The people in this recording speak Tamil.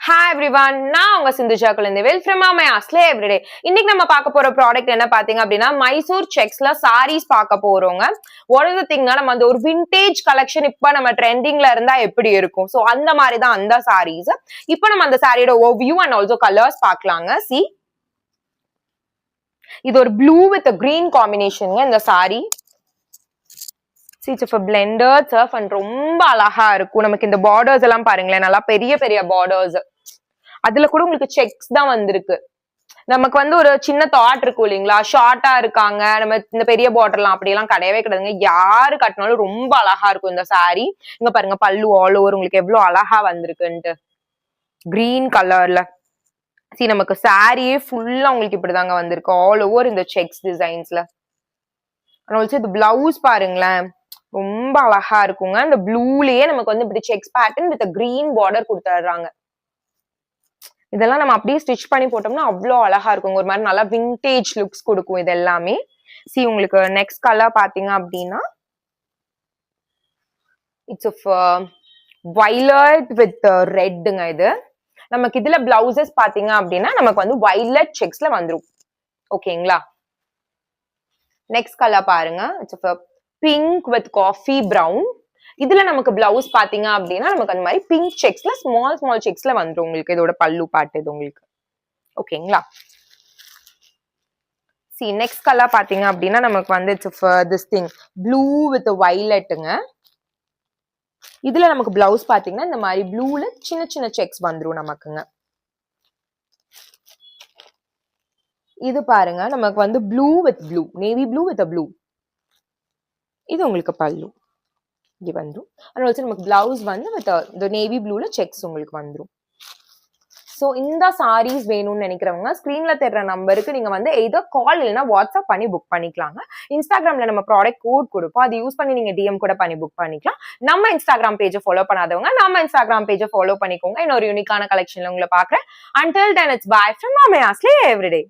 Hi everyone, நான் உங்க Sindhuja Kulandaivel from Amaya's Everyday. இன்னைக்கு நம்ம பார்க்க போற ப்ராடக்ட் என்ன பாத்தீங்க அப்படின்னா மைசூர் செக்ஸ்ல சாரீஸ் பார்க்க போறோங்க. What is the thing னா நம்ம அந்த ஒரு விண்டேஜ் கலெக்ஷன் இப்ப நம்ம ட்ரெண்டிங்ல இருந்தா எப்படி இருக்கும், சோ அந்த மாதிரி தான் அந்த சாரீஸ். இப்போ நம்ம அந்த சாரியோட ஓவியூ அண்ட் ஆல்சோ கலர்ஸ் பார்க்கலாங்க. See, இது ஒரு ப்ளூ வித் கிரீன் காம்பினேஷன்ங்க இந்த sorry. It's a blended surf and ரொம்ப அழகா இருக்கும். நமக்கு இந்த பார்டர்ஸ் எல்லாம் பாருங்களேன், நல்லா பெரிய பெரிய பார்டர்ஸ். அதுல கூட உங்களுக்கு செக்ஸ் தான் வந்திருக்கு. நமக்கு வந்து ஒரு சின்ன தாட் இருக்கும் இல்லைங்களா, ஷார்ட்டா இருக்காங்க, நம்ம இந்த பெரிய பார்டர்லாம் அப்படியெல்லாம் கிடையவே கிடையாதுங்க. யாரு கட்டினாலும் ரொம்ப அழகா இருக்கும் இந்த சாரி. இங்க பாருங்க பல்லு ஆல் ஓவர் உங்களுக்கு எவ்வளவு அழகா வந்திருக்குன்ட்டு கிரீன் கலர்ல. நமக்கு சாரியே ஃபுல்லா உங்களுக்கு இப்படிதாங்க வந்திருக்கு, ஆல் ஓவர் இந்த செக்ஸ் டிசைன்ஸ்ல. இது பிளவுஸ் பாருங்களேன், ரொம்ப அழகா இருக்குங்க. இந்த ப்ளூலயே நமக்கு வந்து இப்படி sex pattern with green border கொடுத்துறாங்க. இதெல்லாம் நம்ம அப்படியே ஸ்டிச் பண்ணி போட்டோம்னா அவ்வளோ அழகா இருக்கும், ஒரு மாதிரி நல்லா விண்டேஜ் லுக்ஸ் கொடுக்கும் இது எல்லாமே. உங்களுக்கு நெக்ஸ்ட் கலர் பாத்தீங்க அப்படின்னா இட்ஸ் வயலட் வித் ரெட்டுங்க. இது நமக்கு இதுல பிளவுசஸ் பாத்தீங்க அப்படின்னா நமக்கு வந்து வயலட் செக்ஸ்ல வந்துரும். ஓகேங்களா, நெக்ஸ்ட் கலர் பாருங்க, it's pink with coffee brown. இதுல நமக்கு பிளவுஸ் பாத்தீங்க அப்படின்னா நமக்கு அந்த மாதிரி பிங்க் செக்ஸ்ல ஸ்மால் ஸ்மால் செக்ஸ்ல வந்துரும் உங்களுக்கு இதோட பல்லு பாட்டு இது உங்களுக்கு. ஓகேங்களா, நெக்ஸ்ட் கலர் பாத்தீங்க அப்படின்னா நமக்கு வந்து திஸ் திங் ப்ளூ வித் வயலட்டுங்க. இதுல நமக்கு பிளவுஸ் பாத்தீங்கன்னா இந்த மாதிரி ப்ளூல சின்ன சின்ன செக்ஸ் வந்துரும் நமக்குங்க. இது பாருங்க நமக்கு வந்து blue with blue, navy blue with blue. இது உங்களுக்கு பல்லு இங்க வந்துரும். அண்ட் ஆல்சோ நமக்கு பிளவுஸ் வந்து வித் இந்த நேவி ப்ளூல செக்ஸ் உங்களுக்கு வந்துரும். சோ இந்த சாரீஸ் வேணும்னு நினைக்கிறவங்க ஸ்கிரீன்ல தெரியற நம்பருக்கு நீங்க வந்து எய்தர் கால் இல்லைன்னா வாட்ஸ்அப் பண்ணி புக் பண்ணிக்கலாங்க. இன்ஸ்டாகிராம்ல நம்ம ப்ராடக்ட் கோட் கொடுப்போம், அது யூஸ் பண்ணி நீங்க டிஎம் கூட பண்ணி புக் பண்ணிக்கலாம். நம்ம இன்ஸ்டாகிராம் பேஜை ஃபாலோ பண்ணாதவங்க நம்ம இன்ஸ்டாகிராம் பேஜை ஃபாலோ பண்ணிக்கோங்க. இன்னொரு யூனிக்கான கலெக்ஷன்ல உங்களை பாக்குறேன். Until then, it's bye from Amaya's Everyday.